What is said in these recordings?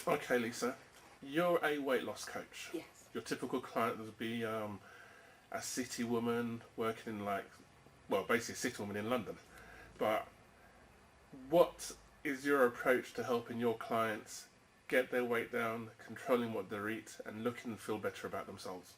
Okay, Lisa, you're a weight loss coach. Yes. Your typical client would be a city woman working in basically a city woman in London. But what is your approach to helping your clients get their weight down, controlling what they eat, and looking and feel better about themselves?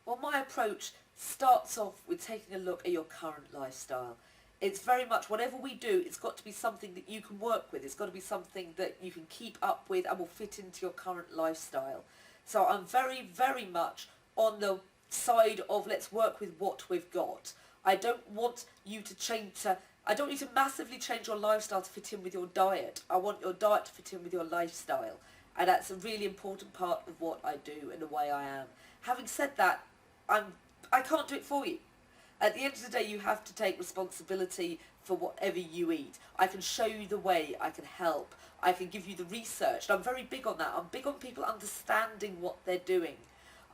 Well, my approach starts off with taking a look at your current lifestyle. It's very much, whatever we do, it's got to be something that you can work with. It's got to be something that you can keep up with and will fit into your current lifestyle. So I'm very, very much on the side of let's work with what we've got. I don't want you to I don't want you to massively change your lifestyle to fit in with your diet. I want your diet to fit in with your lifestyle. And that's a really important part of what I do and the way I am. Having said that, I can't do it for you. At the end of the day, you have to take responsibility for whatever you eat. I can show you the way, I can help, I can give you the research. And I'm very big on that. I'm big on people understanding what they're doing.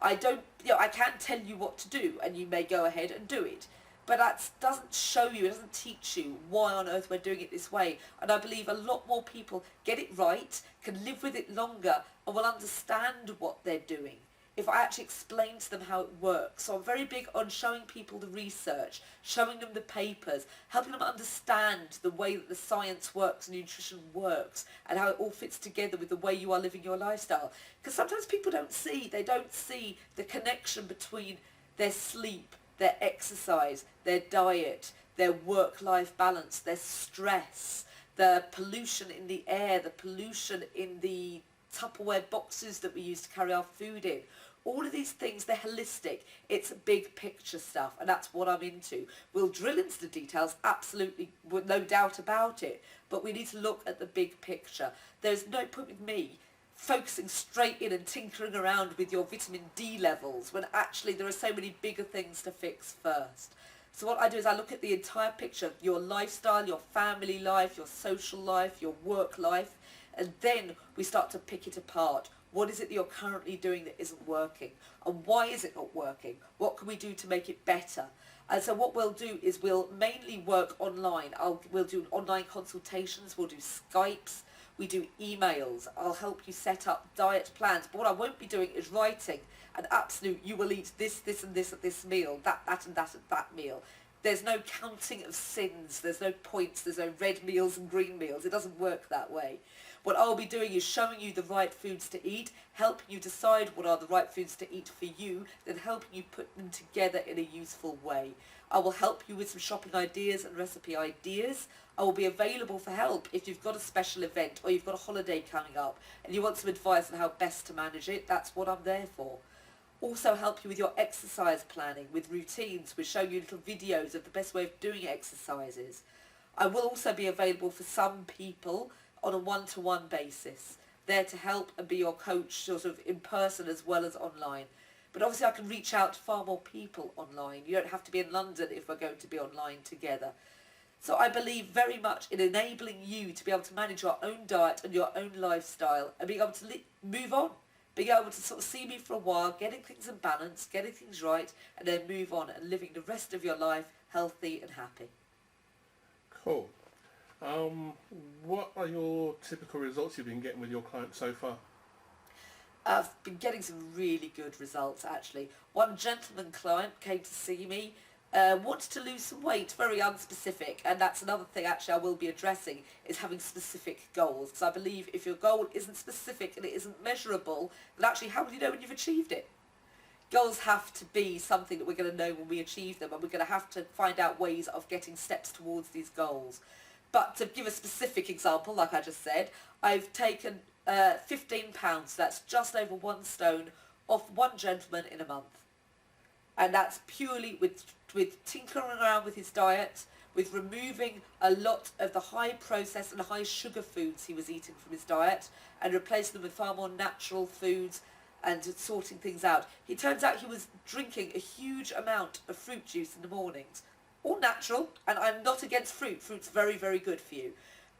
I can't tell you what to do and you may go ahead and do it. But that doesn't show you, it doesn't teach you why on earth we're doing it this way. And I believe a lot more people get it right, can live with it longer, and will understand what they're doing if I actually explain to them how it works. So I'm very big on showing people the research, showing them the papers, helping them understand the way that the science works and nutrition works, and how it all fits together with the way you are living your lifestyle. Because sometimes people don't see the connection between their sleep, their exercise, their diet, their work-life balance, their stress, the pollution in the air, the pollution in the Tupperware boxes that we use to carry our food in. All of these things, they're holistic. It's big picture stuff, and that's what I'm into. We'll drill into the details, absolutely, with no doubt about it, but we need to look at the big picture. There's no point with me focusing straight in and tinkering around with your vitamin D levels when actually there are so many bigger things to fix first. So what I do is I look at the entire picture, your lifestyle, your family life, your social life, your work life, and then we start to pick it apart. What is it that you're currently doing that isn't working? And why is it not working? What can we do to make it better? And so what we'll do is we'll mainly work online. We'll do online consultations, we'll do Skypes, we do emails. I'll help you set up diet plans. But what I won't be doing is writing an absolute, you will eat this, this and this at this meal, that and that at that meal. There's no counting of sins, there's no points, there's no red meals and green meals. It doesn't work that way. What I'll be doing is showing you the right foods to eat, helping you decide what are the right foods to eat for you, then helping you put them together in a useful way. I will help you with some shopping ideas and recipe ideas. I will be available for help if you've got a special event or you've got a holiday coming up and you want some advice on how best to manage it. That's what I'm there for. Also help you with your exercise planning, with routines. We'll show you little videos of the best way of doing exercises. I will also be available for some people on a one-to-one basis, there to help and be your coach sort of in person as well as online. But obviously I can reach out to far more people online. You don't have to be in London if we're going to be online together. So I believe very much in enabling you to be able to manage your own diet and your own lifestyle and being able to move on. Being able to sort of see me for a while, getting things in balance, getting things right, and then move on and living the rest of your life healthy and happy. Cool. What are your typical results you've been getting with your clients so far? I've been getting some really good results actually. One gentleman client came to see me, wanted to lose some weight, very unspecific, and that's another thing actually I will be addressing, is having specific goals. Because I believe if your goal isn't specific and it isn't measurable, then actually how will you know when you've achieved it? Goals have to be something that we're going to know when we achieve them, and we're going to have to find out ways of getting steps towards these goals. But to give a specific example, like I just said, I've taken 15 pounds, that's just over 1 stone, off one gentleman in a month. And that's purely with tinkering around with his diet, with removing a lot of the high processed and high sugar foods he was eating from his diet and replacing them with far more natural foods and sorting things out. It turns out he was drinking a huge amount of fruit juice in the mornings. All natural, and I'm not against fruit. Fruit's very, very good for you.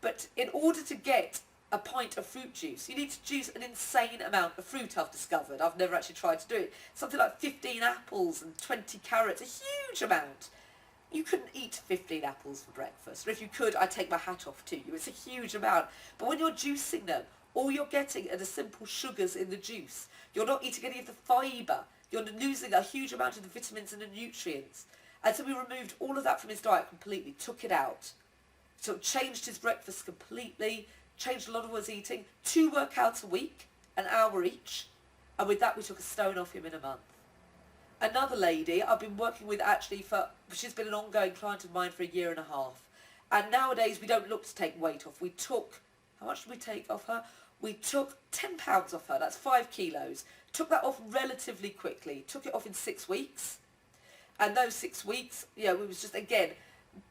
But in order to get a pint of fruit juice, you need to juice an insane amount of fruit, I've discovered. I've never actually tried to do it. Something like 15 apples and 20 carrots, a huge amount. You couldn't eat 15 apples for breakfast. Or if you could, I'd take my hat off to you. It's a huge amount. But when you're juicing them, All you're getting are the simple sugars in the juice. You're not eating any of the fibre. You're losing a huge amount of the vitamins and the nutrients. And so we removed all of that from his diet completely, took it out. So changed his breakfast completely, changed a lot of what he was eating, 2 workouts a week, an hour each, and with that we took a stone off him in a month. Another lady I've been working with actually she's been an ongoing client of mine for a year and a half. And nowadays we don't look to take weight off. How much did we take off her? We took 10 pounds off her, that's 5 kilos. Took that off relatively quickly, took it off in 6 weeks. And those 6 weeks, we was just, again,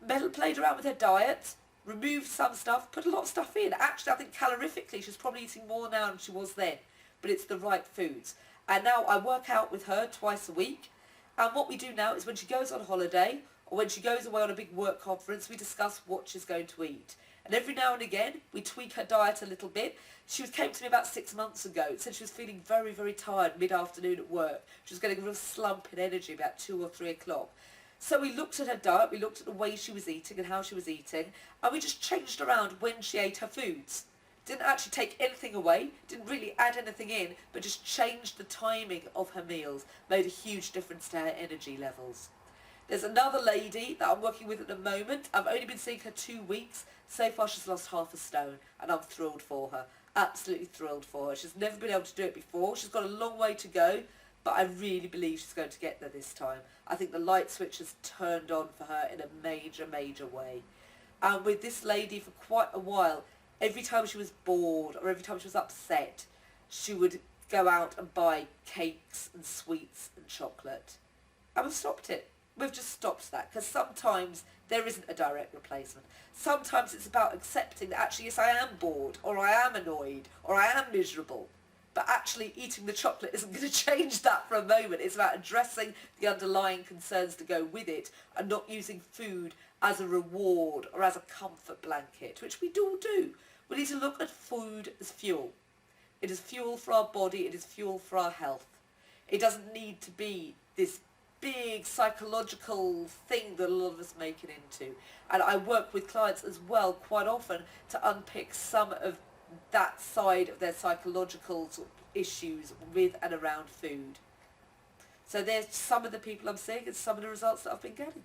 played around with her diet, removed some stuff, put a lot of stuff in. Actually, I think calorifically she's probably eating more now than she was then. But it's the right foods. And now I work out with her twice a week. And what we do now is when she goes on holiday or when she goes away on a big work conference, we discuss what she's going to eat. And every now and again, we tweak her diet a little bit. She came to me about 6 months ago. Said she was feeling very, very tired mid-afternoon at work. She was getting a real slump in energy about 2 or 3 o'clock. So we looked at her diet, we looked at the way she was eating and how she was eating, and we just changed around when she ate her foods. Didn't actually take anything away, didn't really add anything in, but just changed the timing of her meals. Made a huge difference to her energy levels. There's another lady that I'm working with at the moment. I've only been seeing her 2 weeks. So far she's lost half a stone, and I'm thrilled for her. Absolutely thrilled for her. She's never been able to do it before. She's got a long way to go, but I really believe she's going to get there this time. I think the light switch has turned on for her in a major, major way. And with this lady for quite a while, every time she was bored or every time she was upset, she would go out and buy cakes and sweets and chocolate. And we've stopped it. We've just stopped that because sometimes there isn't a direct replacement. Sometimes it's about accepting that actually, yes, I am bored or I am annoyed or I am miserable. But actually eating the chocolate isn't going to change that for a moment. It's about addressing the underlying concerns to go with it and not using food as a reward or as a comfort blanket, which we all do. We need to look at food as fuel. It is fuel for our body. It is fuel for our health. It doesn't need to be this big psychological thing that a lot of us make it into. And I work with clients as well quite often to unpick some of that side of their psychological sort of issues with and around food. So there's some of the people I'm seeing and some of the results that I've been getting.